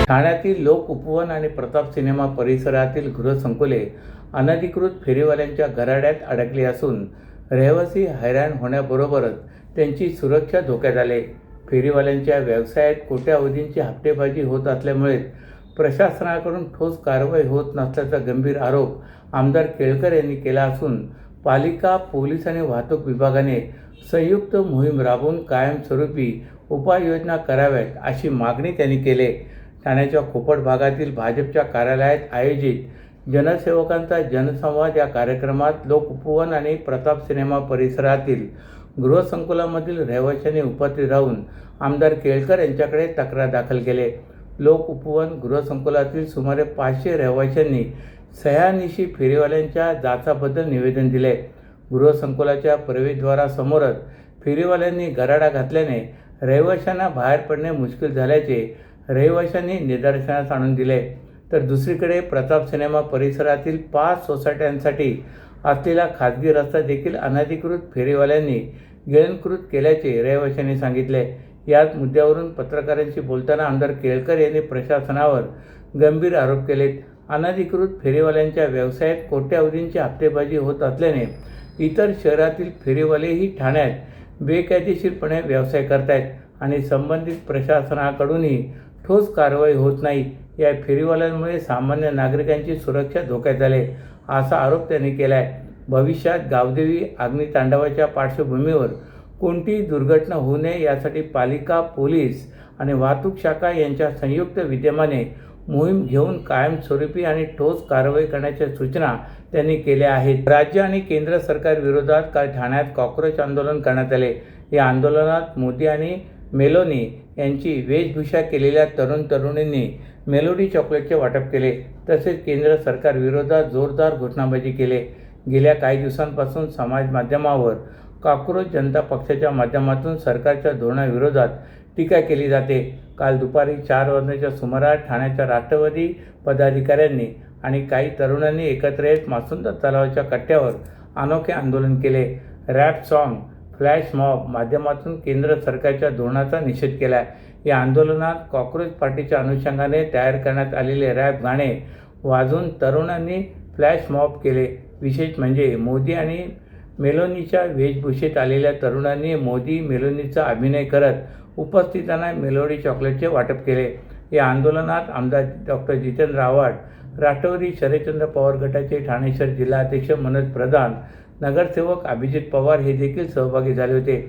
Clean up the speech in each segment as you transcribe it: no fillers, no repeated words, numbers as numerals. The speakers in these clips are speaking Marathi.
ठाण्यातील लोक उपवन आणि प्रताप सिनेमा परिसरातील गृहसंकुले अनधिकृत फेरीवाल्यांच्या घराड्यात अडकली असून रहिवासी हैराण होण्याबरोबरच त्यांची सुरक्षा धोक्यात आली. फेरीवाल्यांच्या व्यवसायात कोट्यावधींची हप्तेबाजी होत असल्यामुळे प्रशासनाकडून ठोस कारवाई होत नसल्याचा गंभीर आरोप आमदार केळकर यांनी केला असून पालिका, पोलीस आणि वाहतूक विभागाने संयुक्त मोहीम राबवून कायमस्वरूपी उपाययोजना कराव्यात अशी मागणी त्यांनी केली. ठाण्याच्या खोपट भागातील भाजपच्या कार्यालयात आयोजित जनसेवकांचा जनसंवाद या कार्यक्रमात लोक उपवन आणि प्रताप सिनेमा परिसरातील गृहसंकुलामधील रहिवाशांनी उपस्थित राहून आमदार केळकर यांच्याकडे तक्रार दाखल केली. लोक उपवन गृहसंकुलातील सुमारे 500 रहिवाशांनी सह्यानिशी फेरीवाल्यांच्या जाचाबद्दल निवेदन दिले. गृहसंकुलाच्या प्रवेशद्वारासमोरच फेरीवाल्यांनी गराडा घातल्याने रहिवाशांना बाहेर पडणे मुश्किल झाल्याचे रहिवाशांनी निदर्शनास आणून दिले. तर दुसरीकडे प्रताप सिनेमा परिसरातील 5 सोसायट्यांसाठी असलेला खाजगी रस्ता देखील अनधिकृत फेरीवाल्यांनी गिळंकृत केल्याचे रहिवाशांनी सांगितले. याच मुद्द्यावरून पत्रकारांशी बोलताना आमदार केळकर यांनी प्रशासनावर गंभीर आरोप केलेत. अनधिकृत फेरीवाल्यांच्या व्यवसायात कोट्यावधींची हप्तेबाजी होत असल्याने इतर शहरातील फेरीवालेही ठाण्यात बेकायदेशीरपणे व्यवसाय करतायत आणि संबंधित प्रशासनाकडूनही ठोस कारवाई होत नाही. या फेरीवाल्यांमुळे सामान्य नागरिकांची सुरक्षा धोक्यात आली असा आरोप त्यांनी केला आहे. भविष्यात गावदेवी अग्नितांडवाच्या पार्श्वभूमीवर कोणतीही दुर्घटना होऊ नये यासाठी पालिका, पोलीस आणि वाहतूक शाखा यांच्या संयुक्त विद्यमाने मोहीम घेऊन कायमस्वरूपी आणि ठोस कारवाई करण्याच्या सूचना त्यांनी केल्या आहेत. राज्य आणि केंद्र सरकार विरोधात काल ठाण्यात कॉक्रोच आंदोलन करण्यात आले. या आंदोलनात मोदी आणि मेलोनी यांची वेशभूषा केलेल्या तरुणींनी मेलोडी चॉकलेटचे वाटप केले. तसेच केंद्र सरकार विरोधात जोरदार घोषणाबाजी केली. गेल्या काही दिवसांपासून समाज माध्यमावर कॉक्रोच जनता पक्षाच्या माध्यमातून सरकारच्या धोरणाविरोधात टीका केली जाते. काल दुपारी 4 वाजण्याच्या सुमारास ठाण्याच्या राष्ट्रवादी पदाधिकाऱ्यांनी आणि काही तरुणांनी एकत्र येत मासुंदा तलावाच्या कट्ट्यावर अनोखे आंदोलन केले. रॅप सॉन्ग, फ्लॅश मॉब माध्यमातून केंद्र सरकारच्या धोरणाचा निषेध केला. या आंदोलनात कॉक्रोच पार्टीच्या अनुषंगाने तयार करण्यात आलेले रॅप गाणे वाजवून तरुणांनी फ्लॅश मॉब केले. विशेष म्हणजे मोदी आणि मेलोनीच्या वेशभूषेत आलेल्या तरुणांनी मोदी मेलोनीचा अभिनय करत उपस्थितांना मेलोडी चॉकलेटचे वाटप केले. या आंदोलनात आमदार डॉक्टर जितेंद्र आव्हाड, राष्ट्रवादी शरदचंद्र पवार गटाचे ठाणे शहर जिल्हाध्यक्ष मनोज प्रधान, नगरसेवक अभिजित पवार हे देखील सहभागी झाले होते.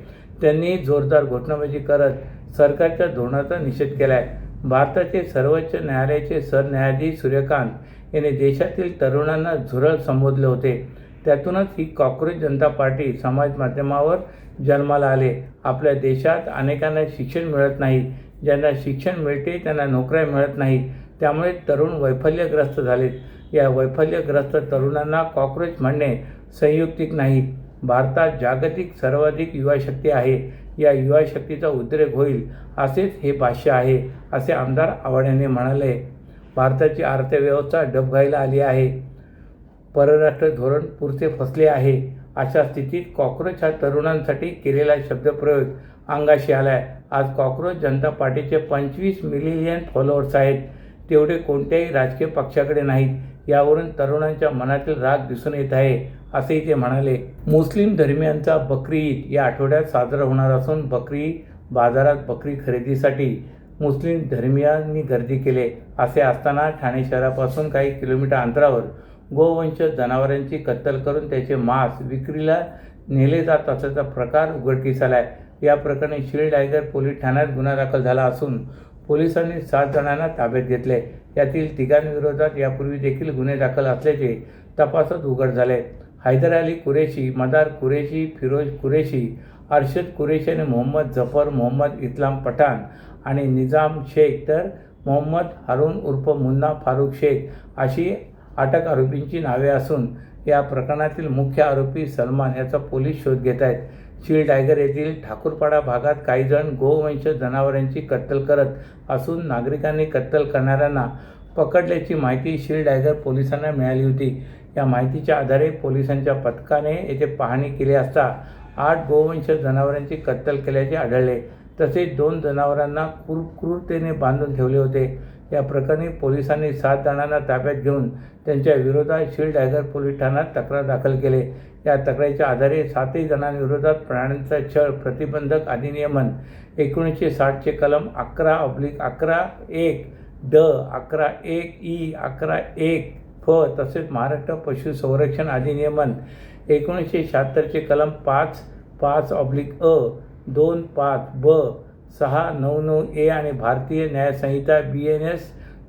त्यांनी जोरदार घोषणाबाजी करत सरकारच्या धोरणाचा निषेध केला आहे. भारताचे सर्वोच्च न्यायालयाचे सरन्यायाधीश सूर्यकांत यांनी देशातील तरुणांना झुरळ संबोधले होते. त्यातूनच ही कॉक्रोच जनता पार्टी समाज माध्यमावर जन्माला आले. आपल्या देशात अनेकांना शिक्षण मिळत नाही. ज्यांना शिक्षण मिळते त्यांना नोकऱ्या मिळत नाही. त्यामुळे तरुण वैफल्यग्रस्त झालेत. या वैफल्यग्रस्त तरुणांना कॉक्रोच म्हणणे संयुक्तिक नाही. भारतात जागतिक सर्वाधिक युवाशक्ती आहे. या युवाशक्तीचा उद्रेक होईल असेच हे भाष्य आहे, असे आमदार आव्हाड यांनी म्हणाले. भारताची अर्थव्यवस्था डबघाईला आली आहे. परराष्ट्र धोरण पुरते फसले आहे. अशा स्थितीत कॉक्रोच हा तरुणांसाठी केलेला शब्दप्रयोग अंगाशी आलाय. आज कॉक्रोच जनता पार्टीचे 25 मिलियन फॉलोअर्स आहेत. तेवढे कोणत्याही राजकीय पक्षाकडे नाहीत. यावरून तरुणांच्या मनातील राग दिसून येत आहे, असेही ते म्हणाले. मुस्लिम धर्मियांचा बकरी ईद या आठवड्यात साजरा होणार असून बकरी बाजारात बकरी खरेदीसाठी मुस्लिम धर्मीयांनी गर्दी केली. असे असताना ठाणे शहरापासून काही किलोमीटर अंतरावर गोवंश जनावरांची कत्तल करून त्याचे मांस विक्रीला नेले जात असल्याचा प्रकार उघडकीस आला आहे. या प्रकरणी शील्ड टायगर पोलीस ठाण्यात गुन्हा दाखल झाला असून पोलिसांनी 7 जणांना ताब्यात घेतले. यातील 3घांविरोधात यापूर्वी देखील गुन्हे दाखल असल्याचे तपासात उघड झाले. हैदर अली कुरेशी, मदार कुरेशी, फिरोज कुरेशी, अरशद कुरेशी आणि मोहम्मद जफर, मोहम्मद इस्लाम पठाण आणि निजाम शेख, तर मोहम्मद हारून उर्फ मुन्ना फारुख शेख अशी अटक आरोपींची नावे असून या प्रकरणातील मुख्य आरोपी सलमान याचा पोलीस शोध घेत आहेत. शील्ड टायगर येथील ठाकूरपाडा भागात काही जण गोवंश जनावरांची कत्तल करत असून नागरिकांनी कत्तल करणाऱ्यांना पकडल्याची माहिती शील्ड टायगर पोलिसांना मिळाली होती. या माहितीच्या आधारे पोलिसांच्या पथकाने येथे पाहणी केली असता 8 गोवंश जनावरांची कत्तल केल्याचे आढळले. तसेच 2 जनावरांना क्रूरतेने बांधून ठेवले होते. या प्रकरणी पोलिसांनी 7 जणांना ताब्यात घेऊन त्यांच्या विरोधात शीलडॅगर पोलीस ठाण्यात तक्रार दाखल केली. या तक्रारीच्या आधारे 7 जणांविरोधात प्राण्यांचा छळ प्रतिबंधक अधिनियमन 1960 चे कलम 11/11(1) ड 11(1) ई 11(1) फ तसेच महाराष्ट्र पशुसंरक्षण अधिनियमन 1976 चे कलम 5(5)(अ) 2(5) ब 699 ए आणि भारतीय न्याय संहिता BNS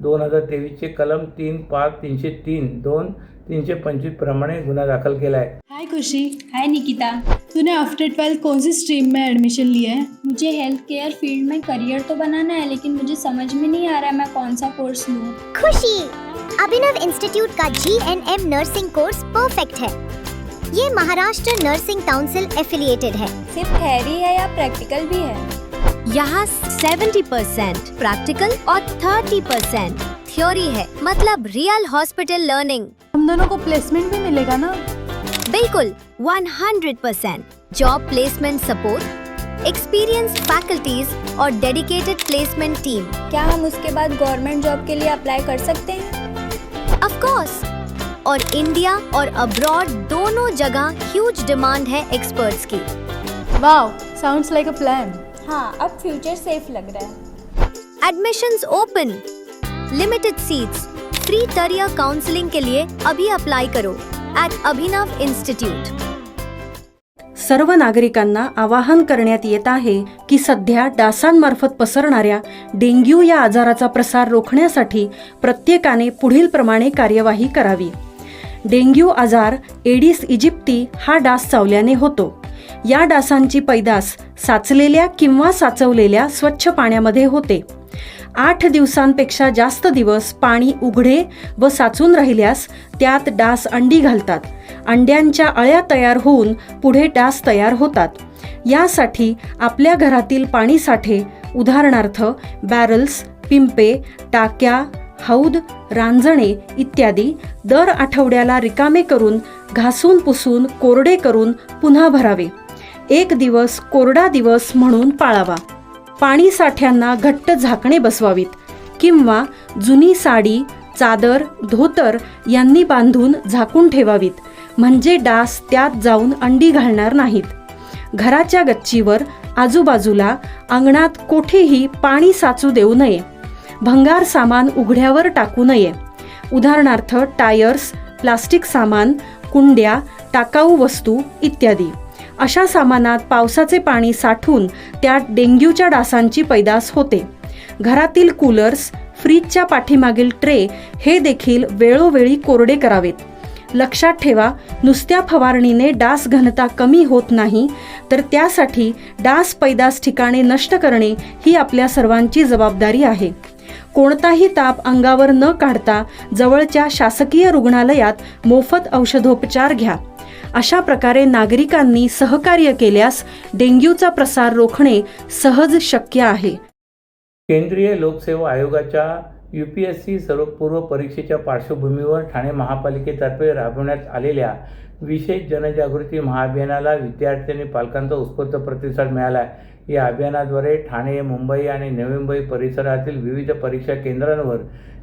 2023 चे कलम 3(5), 303, 2, 325 प्रमाणे गुन्हा दाखल केला है. हाय खुशी. हाय निकिता, तूने आफ्टर 12 कौन सी स्ट्रीम में एडमिशन लिया है? मुझे हेल्थ केयर फील्ड में करियर तो बनाना है, लेकिन मुझे समझ में नहीं आ रहा मैं कौन सा कोर्स लूँ. खुशी, अभिनव इंस्टीट्यूट का GNM नर्सिंग कोर्स परफेक्ट है. ये महाराष्ट्र नर्सिंग काउंसिल एफिलिएटेड है. सिर्फ थ्योरी है या प्रैक्टिकल भी है? यहाँ 70% प्रैक्टिकल और 30% थ्योरी है, मतलब रियल हॉस्पिटल लर्निंग. हम दोनों को प्लेसमेंट भी मिलेगा ना? बिल्कुल 100% job placement support, experienced faculties और डेडिकेटेड प्लेसमेंट टीम. क्या हम उसके बाद गवर्नमेंट जॉब के लिए अप्लाई कर सकते हैं? Of course. और इंडिया और अब्रॉड दोनों जगह ह्यूज डिमांड है एक्सपर्ट्स की. Wow, sounds like a plan. हाँ, अब फ्यूचर सेफ लग रहा है. Admissions open, limited seats, free career counselling के लिए अभी अप्लाई करो at अभिनव इन्स्टिट्यूट. सर्व नागरिकांना आवाहन करण्यात येत आहे की सध्या डासांमार्फत पसरणाऱ्या डेंग्यू या आजाराचा प्रसार रोखण्यासाठी प्रत्येकाने पुढीलप्रमाणे कार्यवाही करावी. डेंग्यू आजार एडिस इजिप्ती हा डास चावल्याने होतो. या डासांची पैदास साचलेल्या किंवा साचवलेल्या स्वच्छ पाण्यामध्ये होते. 8 दिवसांपेक्षा जास्त दिवस पाणी उघडे व साचून राहिल्यास त्यात डास अंडी घालतात. अंड्यांच्या अळ्या तयार होऊन पुढे डास तयार होतात. यासाठी आपल्या घरातील पाणीसाठे उदाहरणार्थ बॅरल्स, पिंपे, टाक्या, हौद, रांजणे इत्यादी दर आठवड्याला रिकामे करून घासून पुसून कोरडे करून पुन्हा भरावे. 1 दिवस कोरडा दिवस म्हणून पाळावा. पाणी साठ्यांना घट्ट झाकणे बसवावीत किंवा जुनी साडी, चादर, धोतर यांनी बांधून झाकून ठेवावीत, म्हणजे डास त्यात जाऊन अंडी घालणार नाहीत. घराच्या गच्चीवर, आजूबाजूला, अंगणात कोठेही पाणी साचू देऊ नये. भंगार सामान उघड्यावर टाकू नये. उदाहरणार्थ टायर्स, प्लास्टिक सामान, कुंड्या, टाकाऊ वस्तू इत्यादी. अशा सामानात पावसाचे पाणी साठून त्यात डेंग्यूच्या डासांची पैदास होते. घरातील कूलर्स, फ्रीजच्या पाठीमागील ट्रे हे देखील वेळोवेळी कोरडे करावेत. लक्षात ठेवा, नुसत्या फवारणीने डास घनता कमी होत नाही, तर त्यासाठी डास पैदास ठिकाणे नष्ट करणे ही आपल्या सर्वांची जबाबदारी आहे. कोणताही ताप अंगावर न काढता जवळच्या शासकीय रुग्णालयात मोफत औषधोपचार घ्या. अशा प्रकारे नागरिकांनी सहकार्य केल्यास डेंग्यूचा प्रसार रोखणे सहज शक्य आहे. केंद्रीय लोकसेवा आयोगाच्या UPSC पूर्व परीक्षेच्या पार्श्वभूमीवर ठाणे महापालिकेतर्फे राबवण्यात आलेल्या विशेष जनजागृती महाअभियानाला विद्यार्थी आणि पालकांचा उत्स्फूर्त प्रतिसाद मिळाला आहे. या अभियानाद्वारे ठाणे, मुंबई आणि नवी मुंबई परिसरातील विविध परीक्षा केंद्रांवर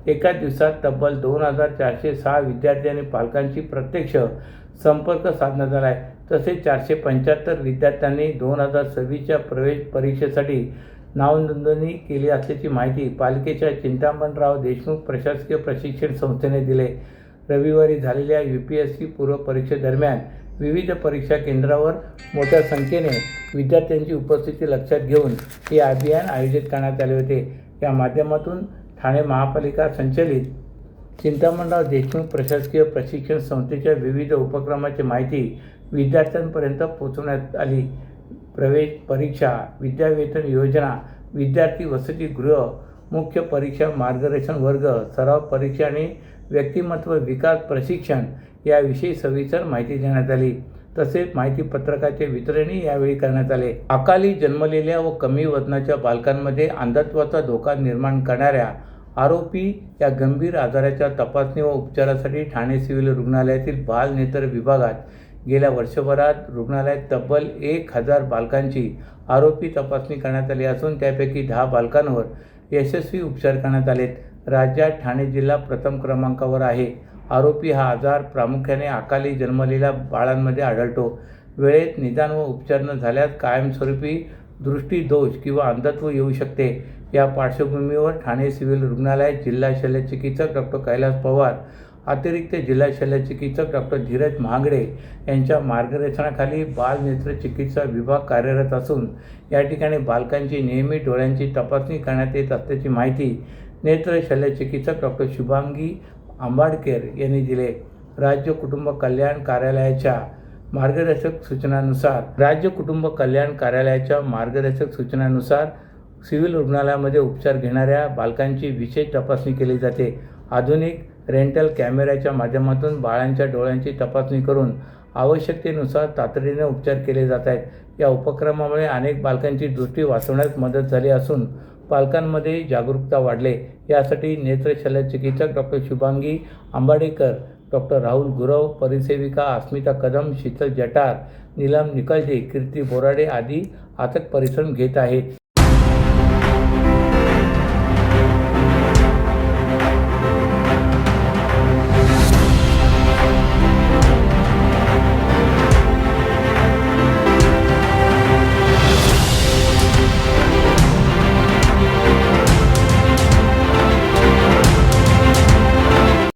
एकाच दिवसात तब्बल 2406 विद्यार्थी आणि पालकांची प्रत्यक्ष संपर्क साधण्यात आला आहे. तसेच 475 विद्यार्थ्यांनी 2026च्या प्रवेश परीक्षेसाठी नावनोंदणी केली असल्याची माहिती पालिकेच्या चिंतामणराव देशमुख प्रशासकीय प्रशिक्षण संस्थेने दिले. रविवारी झालेल्या UPSC पूर्व परीक्षेदरम्यान विविध परीक्षा केंद्रावर मोठ्या संख्येने विद्यार्थ्यांची उपस्थिती लक्षात घेऊन हे अभियान आयोजित करण्यात आले होते. या माध्यमातून ठाणे महापालिका संचलित चिंतामणराव देशमुख प्रशासकीय प्रशिक्षण संस्थेच्या विविध उपक्रमाची माहिती विद्यार्थ्यांपर्यंत पोहोचवण्यात आली. प्रवेश परीक्षा, विद्यावेतन योजना, विद्यार्थी वसतिगृह, मुख्य परीक्षा मार्गदर्शन वर्ग, सराव परीक्षा आणि व्यक्तिमत्व विकास प्रशिक्षण याविषयी सविस्तर माहिती देण्यात आली. तसेच माहितीपत्रकाचे वितरणही यावेळी करण्यात आले. अकाली जन्मलेल्या व कमी वजनाच्या बालकांमध्ये अंधत्वाचा धोका निर्माण करणाऱ्या आरोपी या गंभीर आजाराच्या तपासणी व उपचारासाठी ठाणे सिव्हिल रुग्णालयातील बाल नेत्र विभागात गेल्या वर्षभरात रुग्णालयात तब्बल 1000 बालकांची आरोपी तपासणी करण्यात आली असून त्यापैकी 10 बालकांवर यशस्वी उपचार करण्यात आलेत. राज्यात ठाणे जिल्हा प्रथम क्रमांकावर आहे. आरोपी हा आजार प्रामुख्याने अकाली जन्मलेल्या बाळांमध्ये आढळतो. वेळेत निदान व उपचार न झाल्यास कायमस्वरूपी दृष्टीदोष किंवा अंधत्व येऊ शकते. या पार्श्वभूमीवर ठाणे सिव्हिल रुग्णालयात जिल्हा शल्यचिकित्सक डॉक्टर कैलास पवार, अतिरिक्त जिल्हा शल्यचिकित्सक डॉक्टर धीरज महागडे यांच्या मार्गदर्शनाखाली बाल नेत्र चिकित्सा विभाग कार्यरत असून या ठिकाणी बालकांची नियमित डोळ्यांची तपासणी करण्यात येत असल्याची माहिती नेत्र शल्यचिकित्सक डॉक्टर शुभांगी आंबाडकर यांनी दिले. राज्य कुटुंब कल्याण कार्यालयाच्या मार्गदर्शक सूचनानुसार सिव्हिल रुग्णालयामध्ये उपचार घेणाऱ्या बालकांची विशेष तपासणी केली जाते. आधुनिक रेंटल कॅमेऱ्याच्या माध्यमातून बाळांच्या डोळ्यांची तपासणी करून आवश्यकतेनुसार तातडीने उपचार केले जात आहेत. या उपक्रमामुळे अनेक बालकांची दृष्टी वाचवण्यास मदत झाली असून पालकांमध्ये जागरूकता वाढले. यासाठी नेत्र शल्यचिकित्सक डॉक्टर शुभांगी आंबाडेकर, डॉक्टर राहुल गुरव, परिसेविका अस्मिता कदम, शीतल जटार, नीलम निकलजे, कीर्ती बोराडे आदी अथक परिश्रम घेत आहेत.